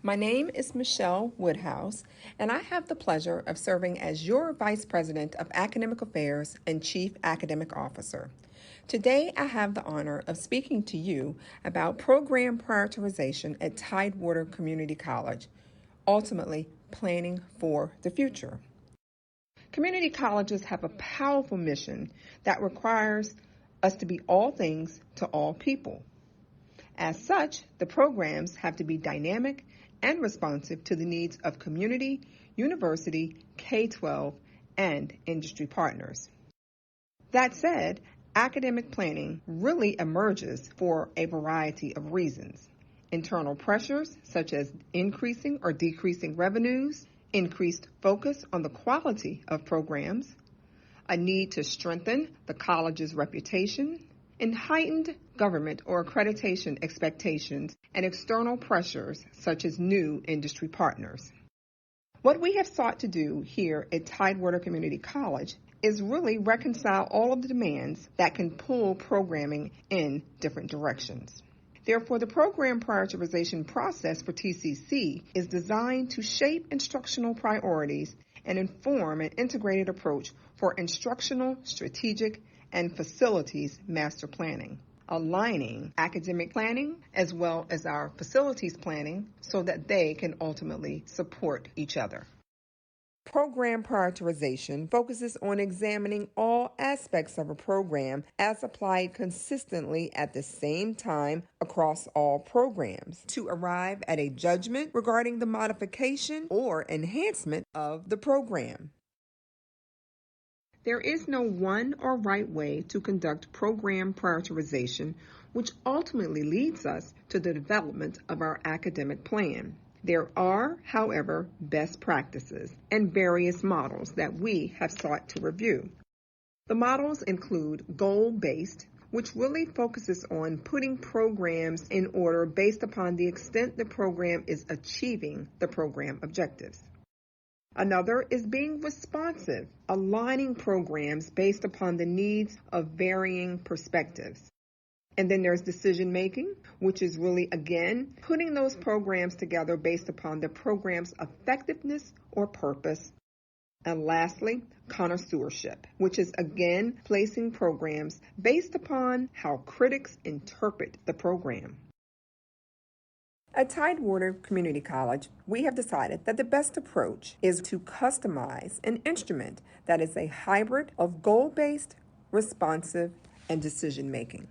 My name is Michelle Woodhouse, and I have the pleasure of serving as your Vice President of Academic Affairs and Chief Academic Officer. Today, I have the honor of speaking to you about program prioritization at Tidewater Community College, ultimately planning for the future. Community colleges have a powerful mission that requires us to be all things to all people. As such, the programs have to be dynamic and responsive to the needs of community, university, K-12, and industry partners. That said, academic planning really emerges for a variety of reasons. Internal pressures, such as increasing or decreasing revenues, increased focus on the quality of programs, a need to strengthen the college's reputation, and heightened government or accreditation expectations and external pressures such as new industry partners. What we have sought to do here at Tidewater Community College is really reconcile all of the demands that can pull programming in different directions. Therefore, the program prioritization process for TCC is designed to shape instructional priorities and inform an integrated approach for instructional, strategic, and facilities master planning, aligning academic planning as well as our facilities planning so that they can ultimately support each other. Program prioritization focuses on examining all aspects of a program as applied consistently at the same time across all programs to arrive at a judgment regarding the modification or enhancement of the program. There is no one or right way to conduct program prioritization, which ultimately leads us to the development of our academic plan. There are, however, best practices and various models that we have sought to review. The models include goal-based, which really focuses on putting programs in order based upon the extent the program is achieving the program objectives. Another is being responsive, aligning programs based upon the needs of varying perspectives. And then there's decision making, which is really, again, putting those programs together based upon the program's effectiveness or purpose. And lastly, connoisseurship, which is, again, placing programs based upon how critics interpret the program. At Tidewater Community College, we have decided that the best approach is to customize an instrument that is a hybrid of goal-based, responsive, and decision-making,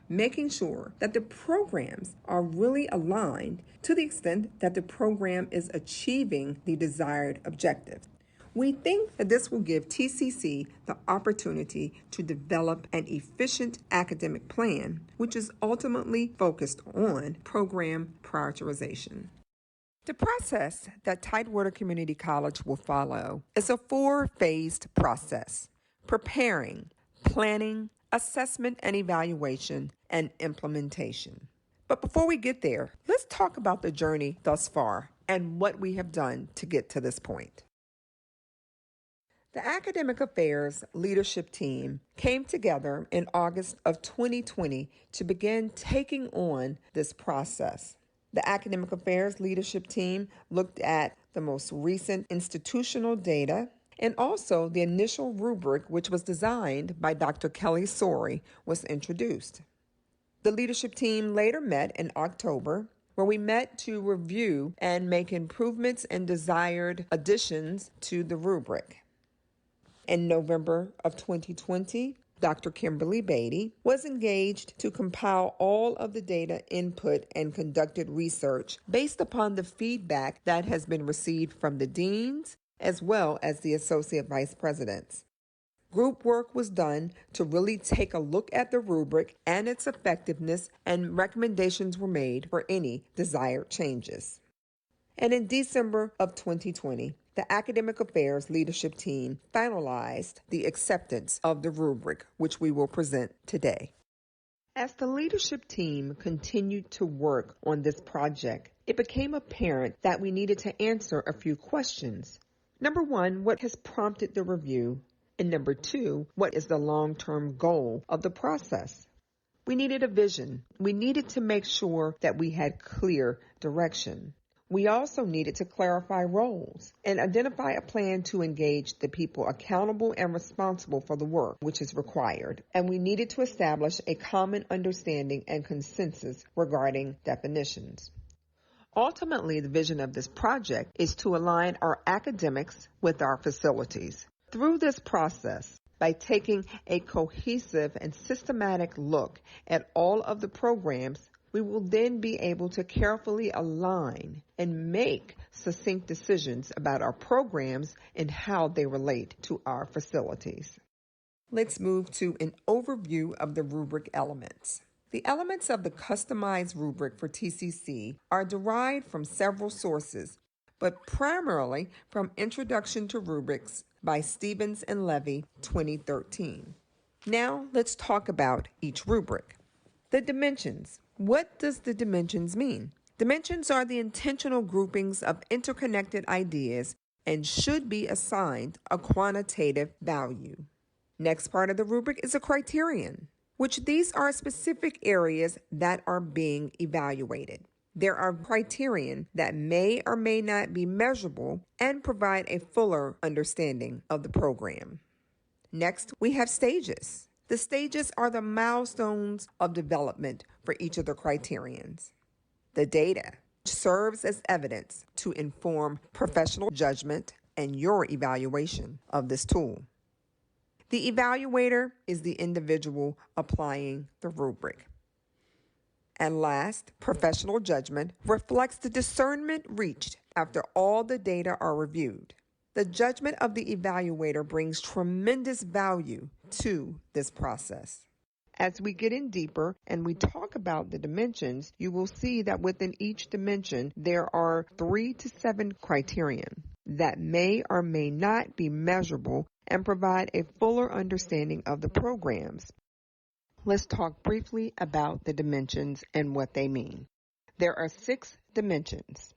making sure that the programs are really aligned to the extent that the program is achieving the desired objectives. We think that this will give TCC the opportunity to develop an efficient academic plan, which is ultimately focused on program prioritization. The process that Tidewater Community College will follow is a 4-phased process: preparing, planning, assessment and evaluation, and implementation. But before we get there, let's talk about the journey thus far and what we have done to get to this point. The Academic Affairs Leadership Team came together in August of 2020 to begin taking on this process. The Academic Affairs Leadership Team looked at the most recent institutional data and also the initial rubric, which was designed by Dr. Kelly Sorey, was introduced. The leadership team later met in October, where we met to review and make improvements and desired additions to the rubric. In November of 2020, Dr. Kimberly Beatty was engaged to compile all of the data input and conducted research based upon the feedback that has been received from the deans as well as the associate vice presidents. Group work was done to really take a look at the rubric and its effectiveness, and recommendations were made for any desired changes. And in December of 2020, the Academic Affairs Leadership Team finalized the acceptance of the rubric, which we will present today. As the leadership team continued to work on this project, it became apparent that we needed to answer a few questions. Number one, what has prompted the review? And number two, what is the long-term goal of the process? We needed a vision. We needed to make sure that we had clear direction. We also needed to clarify roles and identify a plan to engage the people accountable and responsible for the work which is required. And we needed to establish a common understanding and consensus regarding definitions. Ultimately, the vision of this project is to align our academics with our facilities. Through this process, by taking a cohesive and systematic look at all of the programs, we will then be able to carefully align and make succinct decisions about our programs and how they relate to our facilities. Let's move to an overview of the rubric elements. The elements of the customized rubric for TCC are derived from several sources, but primarily from Introduction to Rubrics by Stevens and Levy, 2013. Now let's talk about each rubric. The dimensions. What does the dimensions mean? Dimensions are the intentional groupings of interconnected ideas and should be assigned a quantitative value. Next part of the rubric is a criterion, which these are specific areas that are being evaluated. There are criterion that may or may not be measurable and provide a fuller understanding of the program. Next, we have stages. The stages are the milestones of development for each of the criterions. The data serves as evidence to inform professional judgment and your evaluation of this tool. The evaluator is the individual applying the rubric. And last, professional judgment reflects the discernment reached after all the data are reviewed. The judgment of the evaluator brings tremendous value to this process. As we get in deeper and we talk about the dimensions, you will see that within each dimension, there are 3 to 7 criterion that may or may not be measurable and provide a fuller understanding of the programs. Let's talk briefly about the dimensions and what they mean. There are 6 dimensions.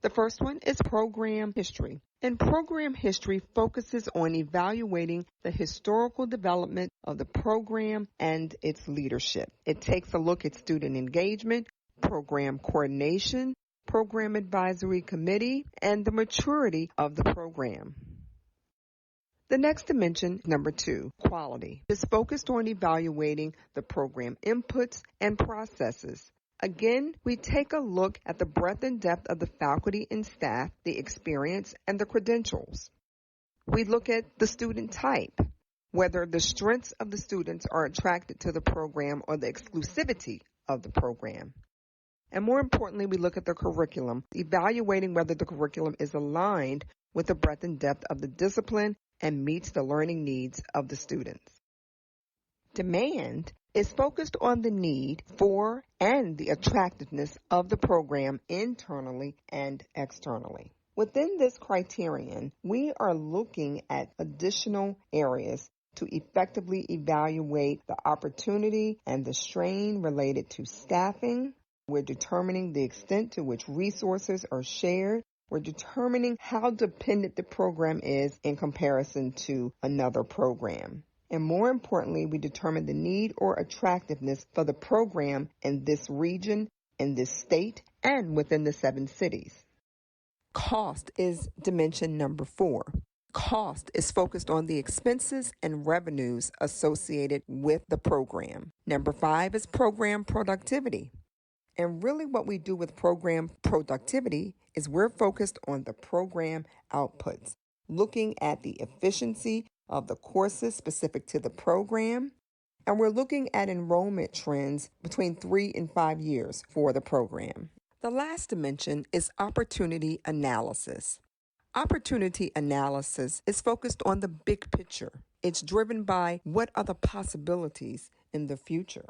The first one is program history. And program history focuses on evaluating the historical development of the program and its leadership. It takes a look at student engagement, program coordination, program advisory committee, and the maturity of the program. The next dimension, number 2, quality, is focused on evaluating the program inputs and processes. Again, we take a look at the breadth and depth of the faculty and staff, the experience, and the credentials. We look at the student type, whether the strengths of the students are attracted to the program or the exclusivity of the program. And more importantly, we look at the curriculum, evaluating whether the curriculum is aligned with the breadth and depth of the discipline and meets the learning needs of the students. Demand is focused on the need for and the attractiveness of the program internally and externally. Within this criterion, we are looking at additional areas to effectively evaluate the opportunity and the strain related to staffing. We're determining the extent to which resources are shared. We're determining how dependent the program is in comparison to another program. And more importantly, we determine the need or attractiveness for the program in this region, in this state, and within the 7 cities. Cost is dimension number 4. Cost is focused on the expenses and revenues associated with the program. Number 5 is program productivity. And really what we do with program productivity is we're focused on the program outputs, looking at the efficiency of the courses specific to the program, and we're looking at enrollment trends between 3 and 5 years for the program. The last dimension is opportunity analysis. Opportunity analysis is focused on the big picture. It's driven by what are the possibilities in the future.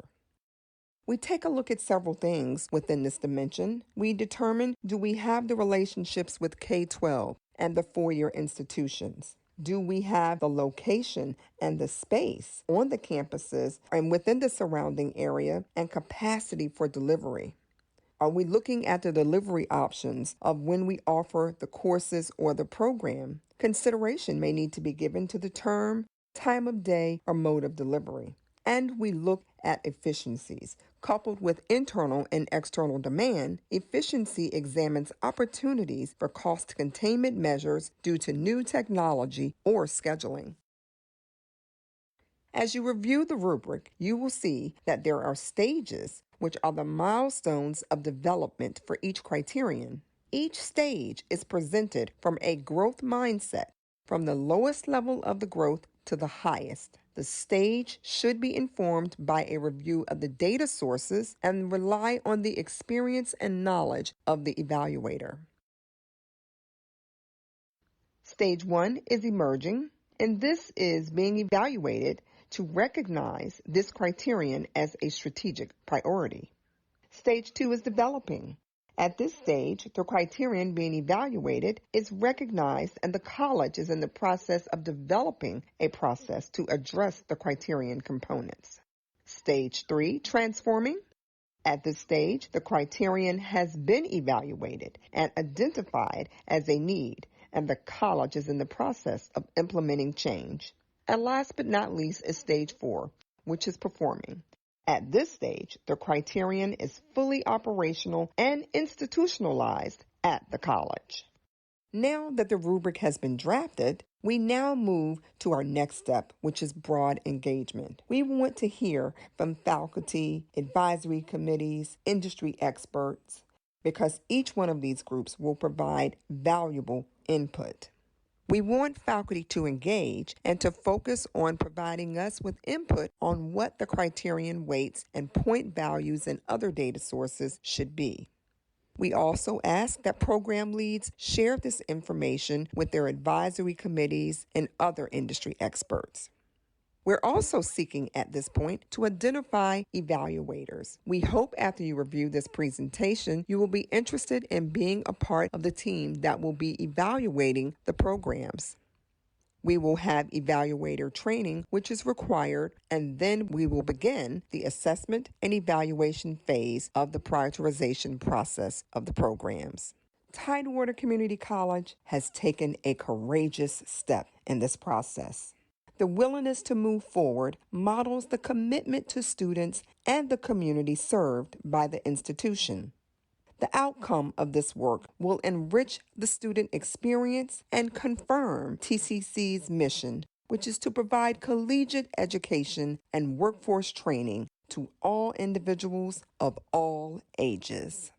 We take a look at several things within this dimension. We determine, do we have the relationships with K-12 and the 4-year institutions? Do we have the location and the space on the campuses and within the surrounding area and capacity for delivery? Are we looking at the delivery options of when we offer the courses or the program? Consideration may need to be given to the term, time of day, or mode of delivery. And we look at efficiencies, Coupled with internal and external demand, efficiency examines opportunities for cost containment measures due to new technology or scheduling. As you review the rubric, you will see that there are stages, which are the milestones of development for each criterion. Each stage is presented from a growth mindset, from the lowest level of the growth to the highest. The stage should be informed by a review of the data sources and rely on the experience and knowledge of the evaluator. Stage 1 is emerging, and this is being evaluated to recognize this criterion as a strategic priority. Stage 2 is developing. At this stage, the criterion being evaluated is recognized and the college is in the process of developing a process to address the criterion components. Stage 3, transforming. At this stage, the criterion has been evaluated and identified as a need, and the college is in the process of implementing change. And last but not least is stage 4, which is performing. At this stage, the criterion is fully operational and institutionalized at the college. Now that the rubric has been drafted, we now move to our next step, which is broad engagement. We want to hear from faculty, advisory committees, industry experts, because each one of these groups will provide valuable input. We want faculty to engage and to focus on providing us with input on what the criterion weights and point values and other data sources should be. We also ask that program leads share this information with their advisory committees and other industry experts. We're also seeking at this point to identify evaluators. We hope after you review this presentation, you will be interested in being a part of the team that will be evaluating the programs. We will have evaluator training, which is required, and then we will begin the assessment and evaluation phase of the prioritization process of the programs. Tidewater Community College has taken a courageous step in this process. The willingness to move forward models the commitment to students and the community served by the institution. The outcome of this work will enrich the student experience and confirm TCC's mission, which is to provide collegiate education and workforce training to all individuals of all ages.